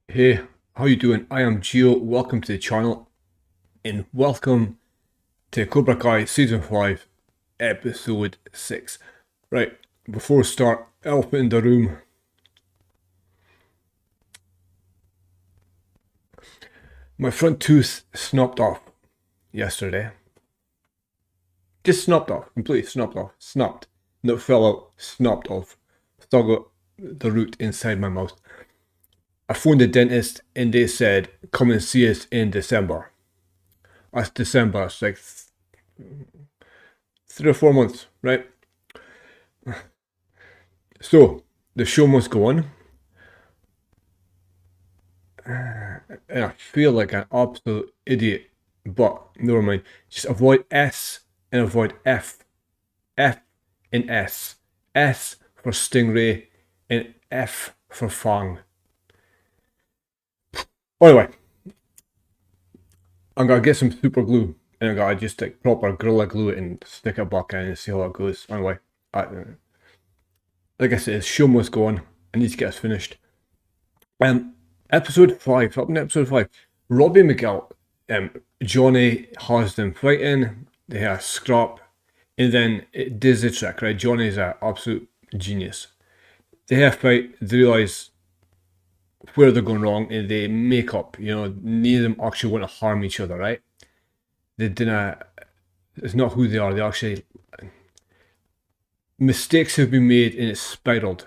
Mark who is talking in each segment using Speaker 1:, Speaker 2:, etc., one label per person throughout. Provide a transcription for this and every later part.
Speaker 1: Hey, how you doing? I am Gio. Welcome to the channel, and welcome to Cobra Kai Season 5, Episode 6. Right, before we start, elephant in the room. My front tooth snapped off yesterday. Just snapped off, completely snapped off. Snapped. Not fell out, snapped off. Still got the root inside my mouth. I phoned the dentist and they said, come and see us in December. That's December, it's like 3 or 4 months, right? So, the show must go on. And I feel like an absolute idiot, but never mind. Just avoid S and avoid F. F and S. S for Stingray and F for Fang. Anyway, I'm gonna get some super glue and I'm gonna just like proper Gorilla Glue it and stick it back in and see how it goes. Anyway, like I said, the show must go on. I need to get us finished. Episode 5, up in episode 5, Robbie Miguel, Johnny has them fighting, they have a scrap, and then it does the trick, right? Johnny's an absolute genius. They have a fight, they realise where they're going wrong, and they make up, neither of them actually want to harm each other, right? They didn't, it's not who they are, they actually, mistakes have been made and it's spiraled.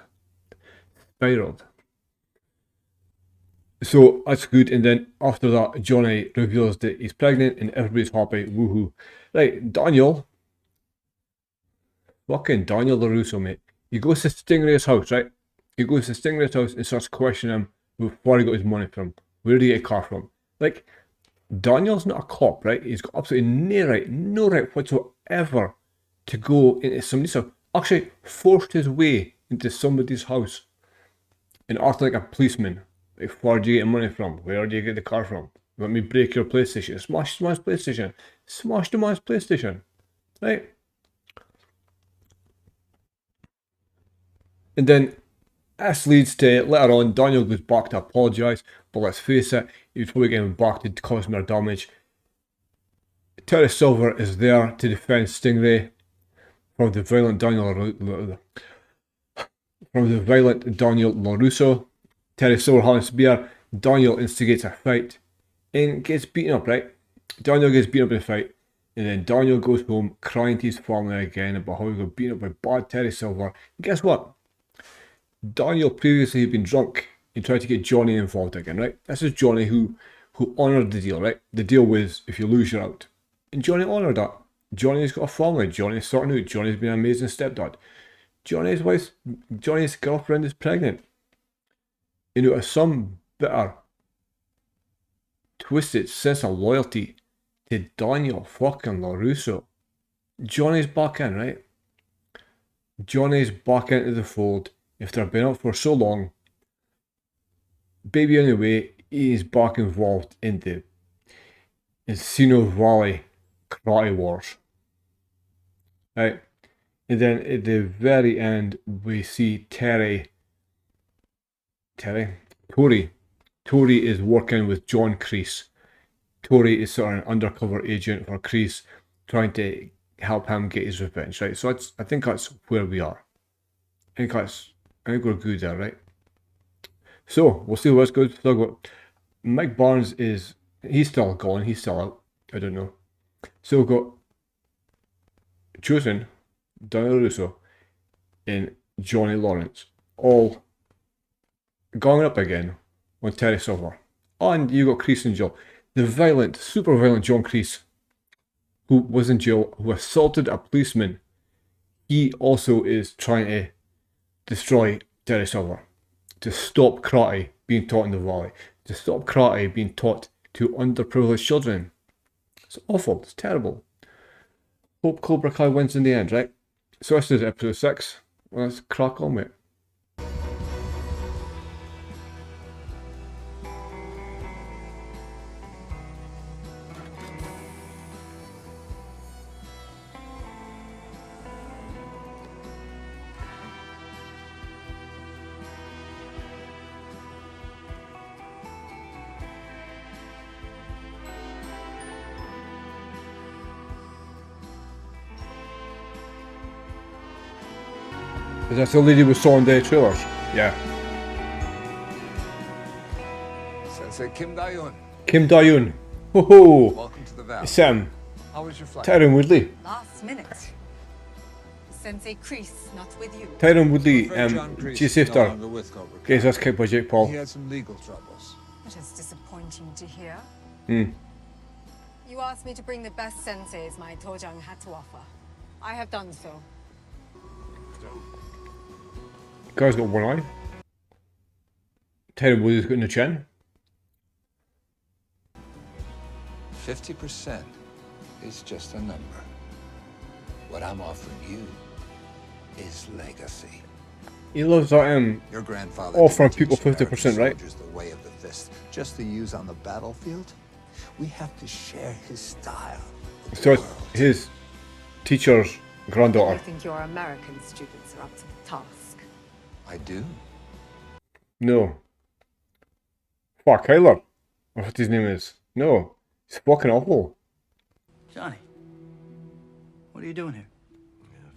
Speaker 1: So that's good. And then after that, Johnny reveals that he's pregnant and everybody's happy. Woohoo. Right, Daniel, fucking Daniel LaRusso, mate. He goes to Stingray's house, right? He goes to Stingray's house and starts questioning him before he got his money from. Where did he get a car from? Like, Daniel's not a cop, right? He's got absolutely no right whatsoever to go into somebody's house. Actually, forced his way into somebody's house and act like a policeman. Like, where do you get money from? Where do you get the car from? Let me break your PlayStation. Smash the man's PlayStation. Smash the man's PlayStation. Right? And then this leads to later on, Daniel goes back to apologise, but let's face it, he's probably getting back to cause more damage. Terry Silver is there to defend Stingray from the violent Daniel LaRusso. Terry Silver has a spear. Daniel instigates a fight and gets beaten up, right? Daniel gets beaten up in a fight, and then Daniel goes home crying to his family again about how he got beaten up by bad Terry Silver. And guess what? Daniel previously had been drunk and tried to get Johnny involved again, right? This is Johnny who honoured the deal, right? The deal was if you lose, you're out. And Johnny honoured that. Johnny's got a family. Johnny's sorting out. Johnny's been an amazing stepdad. Johnny's girlfriend is pregnant. As some bitter, twisted sense of loyalty to Daniel fucking LaRusso. Johnny's back in, right? Johnny's back into the fold. After I've been out for so long, baby on the way, he's back involved in the Encino Valley karate wars. Right? And then at the very end, we see Tori. Tori is working with John Kreese. Tori is sort of an undercover agent for Kreese, trying to help him get his revenge, right? So I think that's where we are. I think we're good there, right? So we'll see what's good. Still got Mike Barnes he's still gone, he's still out. I don't know. So we've got Chozen, Daniel Russo, and Johnny Lawrence, all going up again on Terry Silver. And you got Kreese in jail. The super violent John Kreese, who was in jail, who assaulted a policeman. He also is trying to destroy Terry Silver, to stop karate being taught in the valley, to stop karate being taught to underprivileged children. It's awful. It's terrible. Hope Cobra Kai wins in the end, right? So this is episode 6. Let's crack on with it. Is that the lady we saw in the trailers? Yeah.
Speaker 2: Sensei Kim Dae-yoon.
Speaker 1: Kim Dae-yoon. Ho ho!
Speaker 2: Welcome to the valley.
Speaker 1: Sam.
Speaker 2: How was your flight?
Speaker 1: Tyron Woodley.
Speaker 3: Last minute. Sensei Kreese, not with you.
Speaker 1: Tyron Woodley,
Speaker 2: John Kreese
Speaker 1: G
Speaker 2: is no
Speaker 1: Sifter.
Speaker 2: longer with Cobra Kai.
Speaker 1: Guys, that's kicked by Jake Paul.
Speaker 2: He had some legal troubles.
Speaker 3: That is disappointing to hear.
Speaker 1: Hmm.
Speaker 3: You asked me to bring the best senseis my Tojang had to offer. I have done so.
Speaker 1: Guy's got one eye. Tyron Woodley's got no chin.
Speaker 2: 50% is just a number. What I'm offering you is legacy.
Speaker 1: He loves that
Speaker 2: Your grandfather
Speaker 1: offering
Speaker 2: didn't
Speaker 1: people
Speaker 2: teach
Speaker 1: 50%,
Speaker 2: American
Speaker 1: right?
Speaker 2: soldiers the way of the fist, just to use on the battlefield. We have to share his style. with
Speaker 1: So
Speaker 2: the
Speaker 1: it's
Speaker 2: world.
Speaker 1: his teacher's
Speaker 3: I
Speaker 1: granddaughter.
Speaker 3: think your American students are up to the task.
Speaker 2: I do.
Speaker 1: No. Fuck, Kyler. Or what his name is. No. He's fucking awful.
Speaker 4: Johnny, what are you doing here?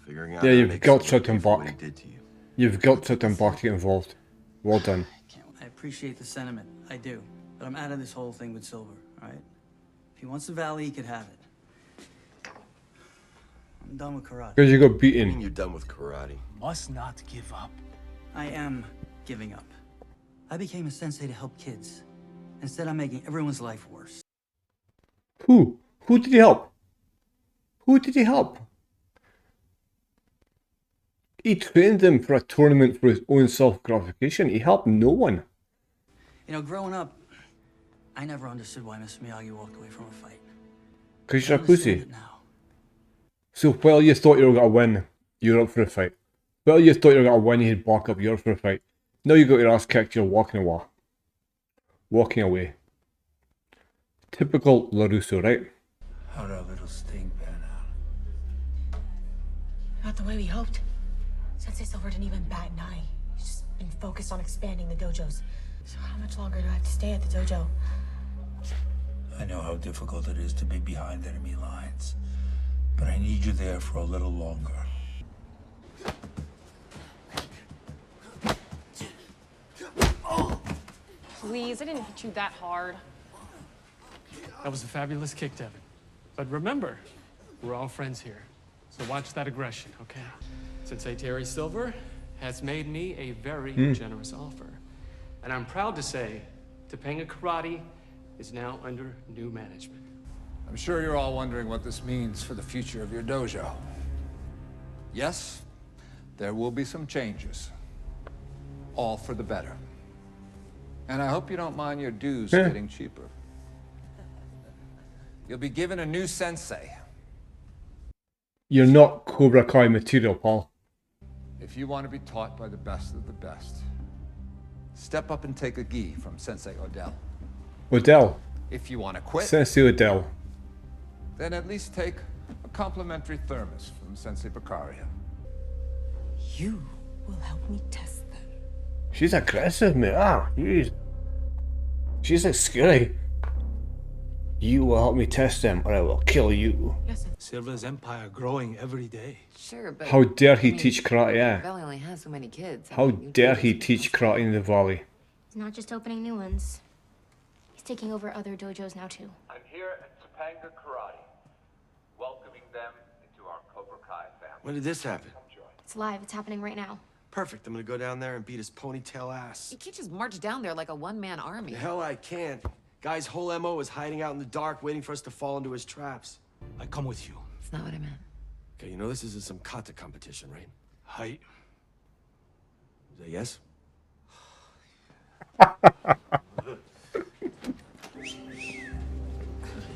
Speaker 5: Figuring out
Speaker 1: Yeah,
Speaker 5: how to
Speaker 1: you've
Speaker 5: make
Speaker 1: guilt
Speaker 5: something
Speaker 1: tripped him
Speaker 5: pay for what
Speaker 1: back.
Speaker 5: he did to you.
Speaker 1: You've guilt tripped him back to get involved. Well done.
Speaker 4: I appreciate the sentiment, I do. But I'm out of this whole thing with Silver, all right? If he wants the valley, he could have it. I'm done with karate.
Speaker 1: Because you got
Speaker 5: I mean,
Speaker 1: beaten.
Speaker 5: you're done with karate.
Speaker 6: Must not give up.
Speaker 4: I am giving up. I became a sensei to help kids. Instead, I'm making everyone's life worse.
Speaker 1: Who? Who did he help? Who did he help? He trained them for a tournament for his own self-gratification. He helped no one.
Speaker 4: You know, growing up, I never understood why Mr. Miyagi walked away from a fight.
Speaker 1: Because
Speaker 4: I
Speaker 1: you're a
Speaker 4: understand
Speaker 1: pussy.
Speaker 4: it now.
Speaker 1: So while you thought you were going to win, you were up for a fight. While you thought you were going to win, you had back up, you're up for a fight. Now you got your ass kicked, you're walking away. Walking away. Typical LaRusso, right?
Speaker 6: How'd our little sting pan out?
Speaker 7: Not the way we hoped. Sensei Silver didn't even bat an eye. He's just been focused on expanding the dojos. So how much longer do I have to stay at the dojo?
Speaker 6: I know how difficult it is to be behind enemy lines, but I need you there for a little longer.
Speaker 8: Please, I didn't hit you that hard.
Speaker 9: That was a fabulous kick, Devin. But remember, we're all friends here. So watch that aggression, okay? Sensei Terry Silver has made me a very generous offer. And I'm proud to say, Topanga Karate is now under new management.
Speaker 2: I'm sure you're all wondering what this means for the future of your dojo. Yes, there will be some changes. All for the better. And I hope you don't mind your dues getting cheaper. You'll be given a new sensei.
Speaker 1: You're not Cobra Kai material, pal.
Speaker 2: If you want to be taught by the best of the best, step up and take a gi from Sensei Odell.
Speaker 1: Odell.
Speaker 2: If you want to quit,
Speaker 1: Sensei Odell.
Speaker 2: then at least take a complimentary thermos from Sensei Baccaria.
Speaker 7: You will help me test them.
Speaker 1: She's aggressive, mate. Ah, jeez. She's like scary. You will help me test them, or I will kill you.
Speaker 7: Yes, sir.
Speaker 6: Silver's empire growing every day.
Speaker 10: Sure, but
Speaker 1: How dare he
Speaker 10: I mean,
Speaker 1: teach karate,
Speaker 10: the
Speaker 1: yeah?
Speaker 10: Valley only has so many kids.
Speaker 1: How dare he teach karate in the valley?
Speaker 7: He's not just opening new ones. He's taking over other dojos now, too.
Speaker 11: I'm here at Topanga Karate, welcoming them into our CobraKai family.
Speaker 5: When did this happen?
Speaker 11: Come join.
Speaker 7: It's live. It's happening right now.
Speaker 5: Perfect. I'm gonna go down there and beat his ponytail ass.
Speaker 10: You can't just march down there like a one-man army.
Speaker 5: The hell I can't. Guy's whole MO is hiding out in the dark, waiting for us to fall into his traps.
Speaker 6: I come with you.
Speaker 10: It's not what I meant.
Speaker 5: Okay, you know this isn't some kata competition, right?
Speaker 6: Height.
Speaker 5: Is that yes?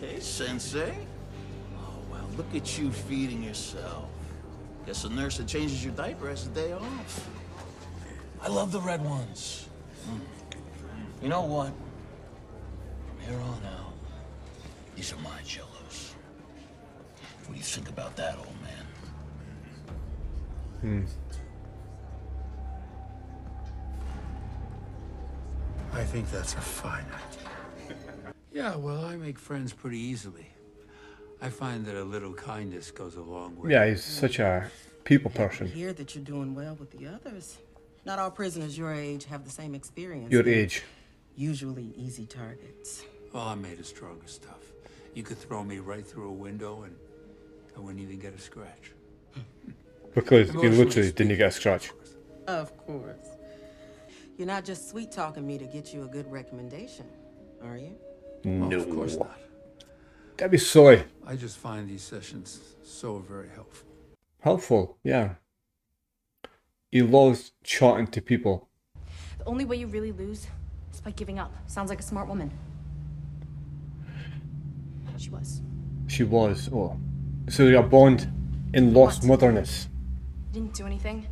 Speaker 12: Hey, Sensei. Oh, well, look at you feeding yourself. Guess the nurse that changes your diaper has a day off.
Speaker 6: I love the red ones. You know what? From here on out, these are my jellos. What do you think about that, old man? I think that's a fine idea. Yeah, well, I make friends pretty easily. I find that a little kindness goes a long way.
Speaker 1: Yeah, he's such a people
Speaker 13: Happy to
Speaker 1: person.
Speaker 13: hear that you're doing well with the others. Not all prisoners your age have the same experience.
Speaker 1: Your
Speaker 13: They're
Speaker 1: age.
Speaker 13: Usually easy targets.
Speaker 2: Well, I'm made of stronger stuff. You could throw me right through a window and I wouldn't even get a scratch.
Speaker 1: Because he
Speaker 2: Emotionally
Speaker 1: literally didn't get a scratch.
Speaker 13: Of course. You're not just sweet talking me to get you a good recommendation, are you?
Speaker 1: No.
Speaker 2: Of course not.
Speaker 1: That'd be silly.
Speaker 2: I just find these sessions so very helpful.
Speaker 1: Helpful, yeah. He loves chatting to people.
Speaker 7: The only way you really lose is by giving up. Sounds like a smart woman. She was.
Speaker 1: She was. Oh. So they got bond in lost motherness.
Speaker 7: You didn't do anything.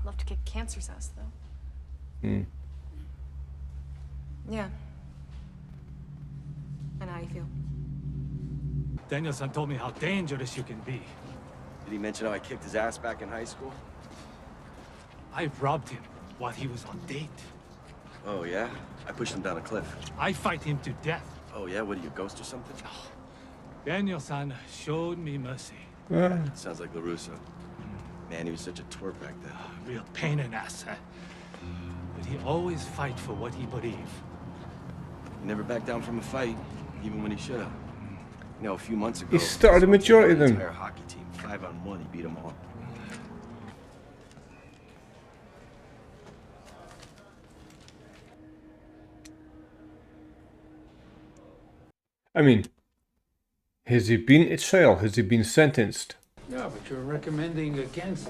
Speaker 7: Love to kick cancer's ass, though.
Speaker 1: Hmm.
Speaker 7: Yeah. I know how you feel.
Speaker 14: Daniel-san told me how dangerous you can be.
Speaker 5: Did he mention how I kicked his ass back in high school?
Speaker 14: I robbed him while he was on date.
Speaker 5: Oh, yeah? I pushed him down a cliff.
Speaker 14: I fight him to death.
Speaker 5: Oh, yeah? What are you, a ghost or something?
Speaker 14: Daniel-san showed me mercy.
Speaker 5: Sounds like LaRusso. Man, he was such a twerp back then.
Speaker 14: Real pain in ass, huh? But he always fight for what he believe.
Speaker 5: He never backed down from a fight, even when he should have. You know, a few months ago...
Speaker 1: He started the majority of them.
Speaker 5: Entire hockey team, 5-on-1, he beat them all.
Speaker 1: I mean, has he been to trial? Has he been sentenced?
Speaker 2: Yeah, but you're recommending against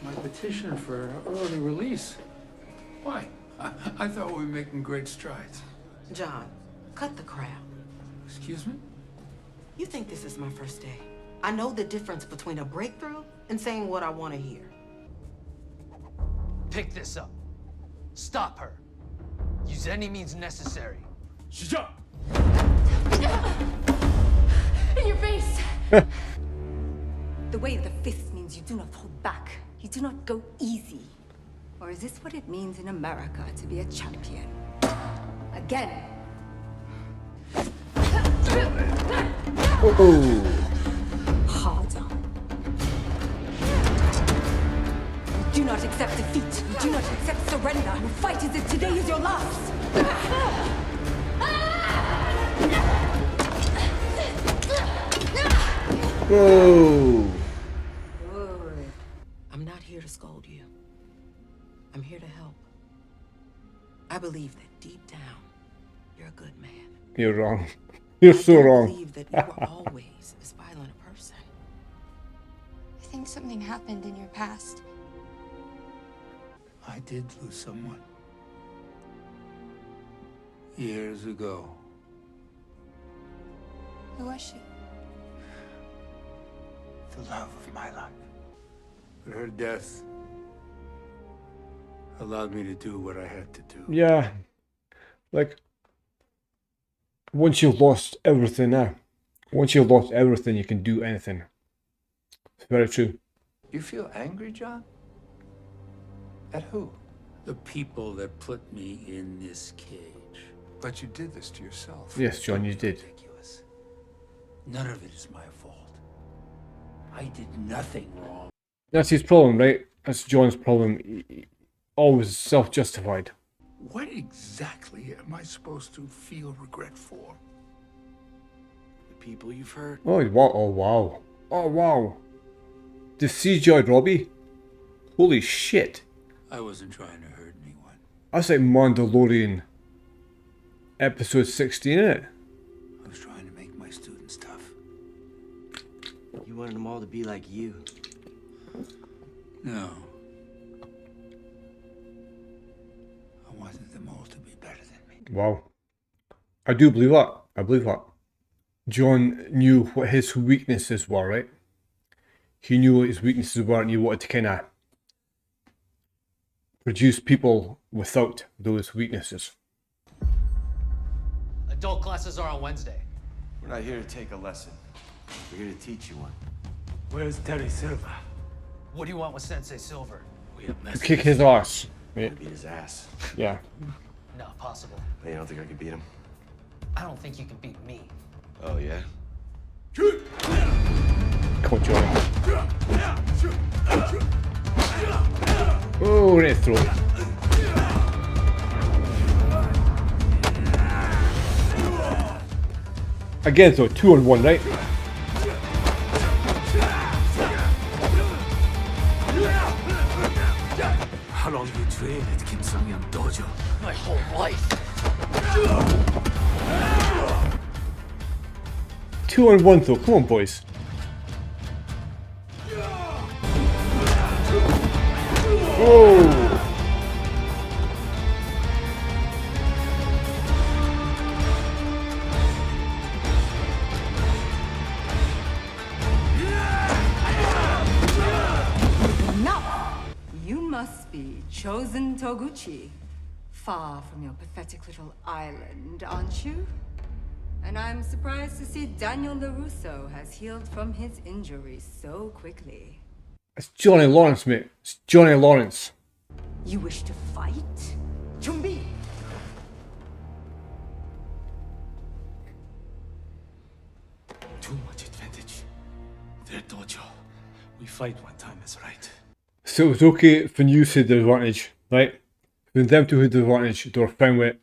Speaker 2: my petition for early release. Why? I thought we were making great strides.
Speaker 13: John, cut the crap.
Speaker 2: Excuse me?
Speaker 13: You think this is my first day? I know the difference between a breakthrough and saying what I want to hear.
Speaker 15: Pick this up. Stop her. Use any means necessary.
Speaker 14: Shut up!
Speaker 7: In your face!
Speaker 3: The way of the fist means you do not hold back. You do not go easy. Or is this what it means in America to be a champion? Again.
Speaker 1: Oh.
Speaker 3: Harder. You do not accept defeat. You do not accept surrender. You fight as if today is your last.
Speaker 1: Whoa.
Speaker 13: I'm not here to scold you. I'm here to help. I believe that deep down, you're a good man.
Speaker 1: You're wrong. You're so
Speaker 13: I
Speaker 1: wrong.
Speaker 13: believe that you were always as violent a person.
Speaker 16: I think something happened in your past.
Speaker 2: I did lose someone. Years ago.
Speaker 16: Who was she?
Speaker 2: The love of my life. But her death allowed me to do what I had to do.
Speaker 1: Yeah. Like, once you've lost everything now, once you've lost everything, you can do anything. It's very true.
Speaker 2: You feel angry, John? At who? The people that put me in this cage. But you did this to yourself.
Speaker 1: Yes, John, you did.
Speaker 2: Ridiculous. None of it is my fault. I did nothing wrong.
Speaker 1: That's his problem, right? That's John's problem. Always self-justified.
Speaker 2: What exactly am I supposed to feel regret for?
Speaker 5: The people you've hurt.
Speaker 1: Oh, wow. Oh, wow. Oh, wow. The CGI Robbie? Holy shit.
Speaker 2: I wasn't trying to hurt anyone.
Speaker 1: That's like Mandalorian episode 16, isn't it?
Speaker 2: I was trying to make my students tough.
Speaker 5: You wanted them all to be like you.
Speaker 2: No. I wanted them all to be better than me.
Speaker 1: Wow. I do believe that. I believe that. John knew what his weaknesses were, right? He knew what his weaknesses were and he wanted to kind of produce people without those weaknesses.
Speaker 15: Adult classes are on Wednesday.
Speaker 5: We're not here to take a lesson. We're here to teach you one.
Speaker 14: Where's Terry Silva?
Speaker 15: What do you want with Sensei Silver?
Speaker 14: We have messages.
Speaker 1: Kick his ass. Right?
Speaker 5: Beat his ass.
Speaker 1: Yeah.
Speaker 15: Not possible.
Speaker 5: Hey, you don't think I can beat him?
Speaker 15: I don't think you can beat me.
Speaker 5: Oh, yeah?
Speaker 1: Come on, Johnny. Oh, right throat. Again, so 2-on-1, right?
Speaker 14: How long you trained at Kim Sung-Yam Dojo?
Speaker 15: My whole life.
Speaker 1: 2-on-1 though, come on boys. Whoa!
Speaker 3: Enough! You must be Chozen Toguchi. Far from your pathetic little island, aren't you? And I'm surprised to see Daniel LaRusso has healed from his injuries so quickly.
Speaker 1: It's Johnny Lawrence, mate. It's Johnny Lawrence.
Speaker 3: You wish to fight? Chumbi!
Speaker 14: Too much advantage. Their dojo. We fight one time is right.
Speaker 1: So it was okay when you said the advantage, right? When them two had the advantage, they were fine with it.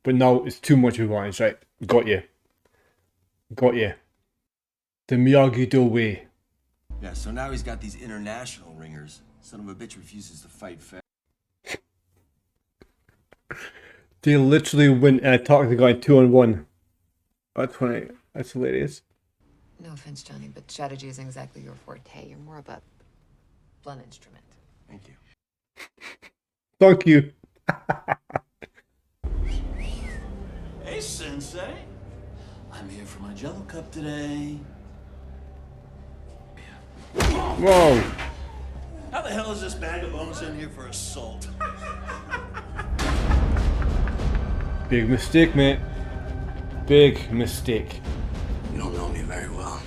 Speaker 1: But now it's too much advantage, right? Got you. Got you. The Miyagi-Do way.
Speaker 5: Yeah, so now he's got these international ringers. Son of a bitch refuses to fight fair.
Speaker 1: They literally went and attacked the guy 2-on-1. That's funny. That's hilarious.
Speaker 10: No offense, Johnny, but strategy isn't exactly your forte. You're more of a blunt instrument.
Speaker 5: Thank you.
Speaker 1: Thank you.
Speaker 12: Hey, Sensei. I'm here for my Jello cup today.
Speaker 1: Whoa.
Speaker 12: How the hell is this bag of bones in here for assault?
Speaker 1: Big mistake, mate. Big mistake.
Speaker 12: You don't know me very well.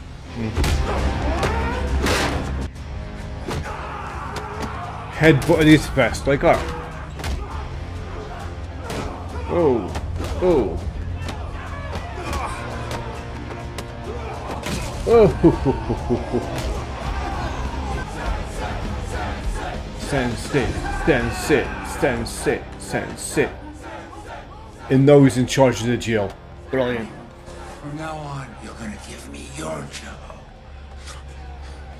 Speaker 1: Headbutt his fist like that. Oh. Oh. Oh. Sensei, sensei, sensei, sensei. And now he's in charge of the jail. Brilliant.
Speaker 6: From now on, you're gonna give me your Jello.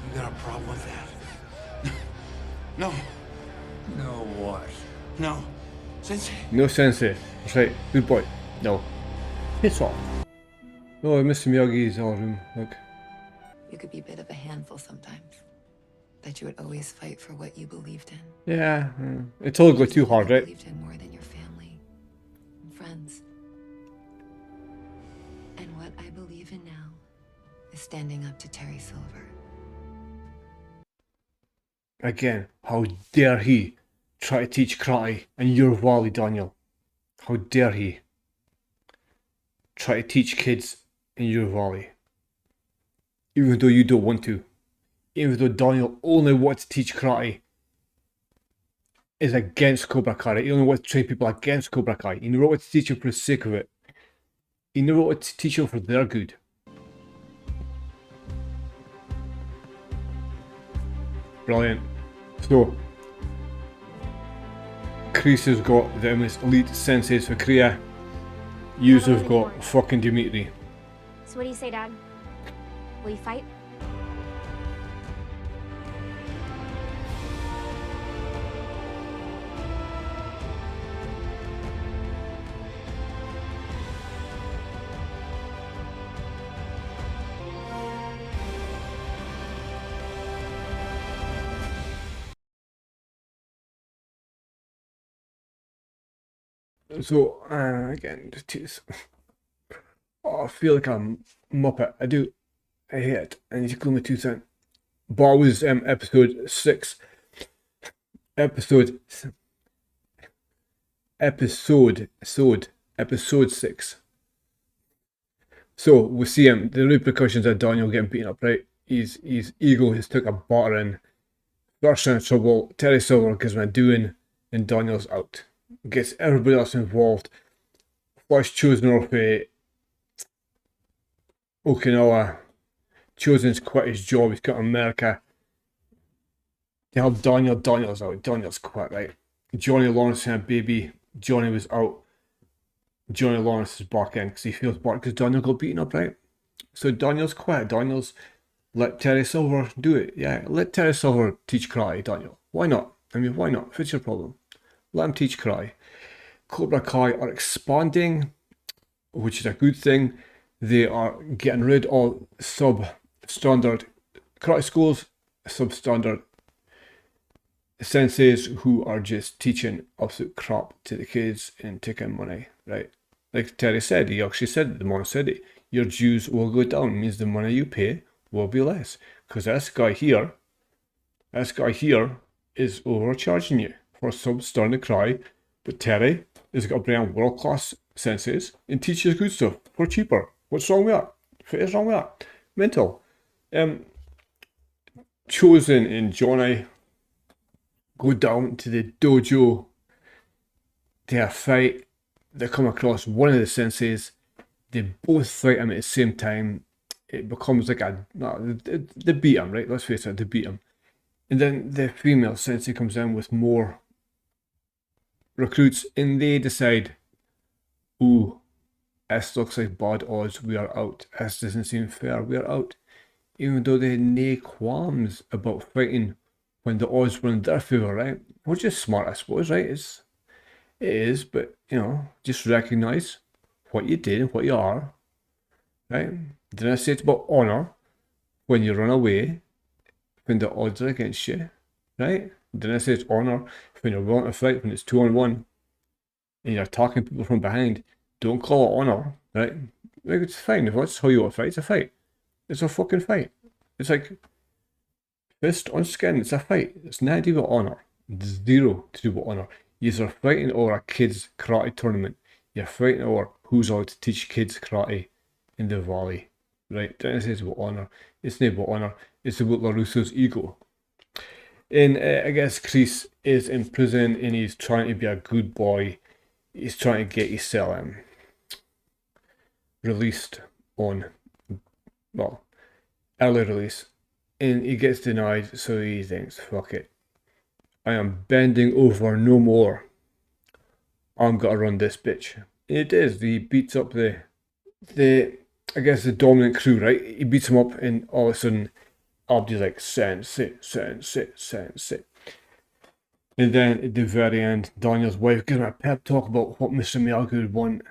Speaker 6: You got a problem with that? No. No what? No. Sensei.
Speaker 1: No sensei. That's right. Good boy. No. Piss off. Oh, Mr. Miyagi's all room. Look.
Speaker 10: You could be a bit of a handful sometimes. That you would always fight for what you believed in.
Speaker 1: Yeah. It's all go too hard, right?
Speaker 10: Believed in more than your family and friends. And what I believe in now is standing up to Terry Silver.
Speaker 1: Again, how dare he try to teach karate in your valley, Daniel? How dare he try to teach kids in your valley? Even though you don't want to. Even though Daniel only wants to teach karate, is against Cobra Kai. He only wants to train people against Cobra Kai. He never wants to teach them for the sake of it. He never wants to teach them for their good. Brilliant. So, Kreese has got the most elite senseis for Korea. Yous have got fucking Dimitri.
Speaker 17: So what do you say, Dad? Will you fight?
Speaker 1: So, again, just oh, I feel like I'm Muppet. I do. I hate it. I need to clean my tooth out. But it was episode 6. Episode 6. So we see him. The repercussions of Daniel getting beaten up, right? His ego has took a battering. First in trouble. Terry Silver gives him a doing, and Daniel's out. Gets everybody else involved. First Chozen off Okinawa. Chozen's quit his job, he's got America. They help Daniel, Daniel's out, Daniel's quit, right? Johnny Lawrence had a baby, Johnny was out. Johnny Lawrence is back in because he feels bad because Daniel got beaten up, right? So Daniel's quit. Daniel's let Terry Silver do it. Yeah, let Terry Silver teach karate, Daniel. Why not? I mean, why not? What's your problem? Let him teach karate. CobraKai are expanding, which is a good thing. They are getting rid of substandard karate schools, substandard senseis who are just teaching absolute crap to the kids and taking money, right? Like Terry said, he actually said it, the man said it, your dues will go down, means the money you pay will be less. Because this guy here is overcharging you for substandard karate, but Terry has got to bring on world-class senseis and teaches good stuff for cheaper. What's wrong with that? What is wrong with that? Mental. Chozen and Johnny go down to the dojo to have a fight. They come across one of the senseis. They both fight him at the same time. It becomes like they beat him, right? Let's face it, they beat him. And then the female sensei comes in with more recruits and they decide, ooh, this looks like bad odds, we are out. This doesn't seem fair, we are out. Even though they had no qualms about fighting when the odds were in their favour, right? We're just smart, I suppose, right? It is, but, you know, just recognise what you did and what you are, right? Didn't I say it's about honour when you run away, when the odds are against you, right? Didn't I say it's honour when you're willing to fight, when it's 2-on-1, and you're attacking people from behind? Don't call it honour, right? Like, it's fine. If that's how you want to fight, it's a fight. It's a fucking fight. It's like fist on skin, it's a fight. It's not to do with honour. Zero to do with honour. You're fighting over a kids' karate tournament. You're fighting over who's allowed to teach kids karate in the valley. Right? Don't say it's about honour. It's not about honour. It's about LaRusso's ego. And I guess Kreese is in prison and he's trying to be a good boy. He's trying to get himself released on, well, early release. And he gets denied, so he thinks, fuck it. I am bending over no more. I'm gonna run this bitch. And it is. He beats up the I guess the dominant crew, right? He beats him up and all of a sudden Abdi's like, sensei. And then at the very end, Daniel's wife gives him a pep talk about what Mr. Miyagi would want.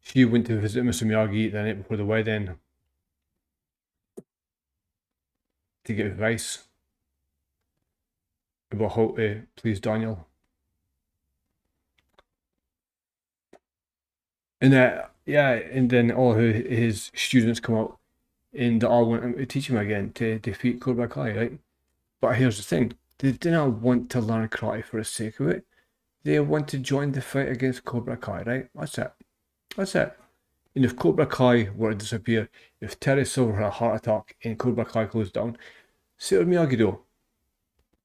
Speaker 1: She went to visit Mr. Miyagi the night before the wedding to get advice about how to please Daniel. And and then all his students come out and they all want him to teach him again to defeat Cobra Kai, right? But here's the thing, they didn't want to learn karate for the sake of it. They want to join the fight against Cobra Kai, right? That's it. And if Cobra Kai were to disappear, if Terry Silver had a heart attack and Cobra Kai closed down, so would Miyagi Do.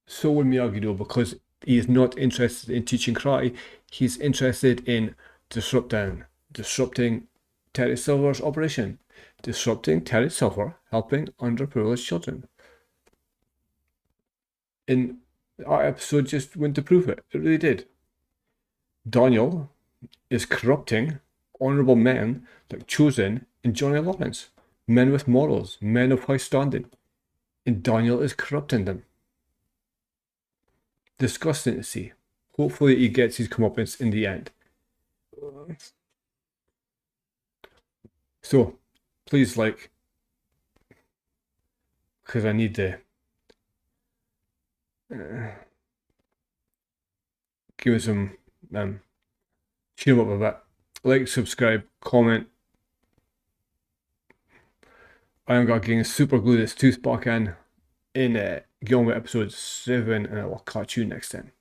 Speaker 1: So would Miyagi Do, because he is not interested in teaching karate. He's interested in disrupting Terry Silver's operation. Disrupting Terry Silver, helping underprivileged children. And our episode just went to prove it. It really did. Daniel is corrupting honourable men like Chozen and Johnny Lawrence. Men with morals, men of high standing. And Daniel is corrupting them. Disgusting to see. Hopefully he gets his comeuppance in the end. So, please like, because I need to give me some, cheer him up a bit. Like, subscribe, comment. I am going to super glue this tooth back in get on with episode 7, and I will catch you next time.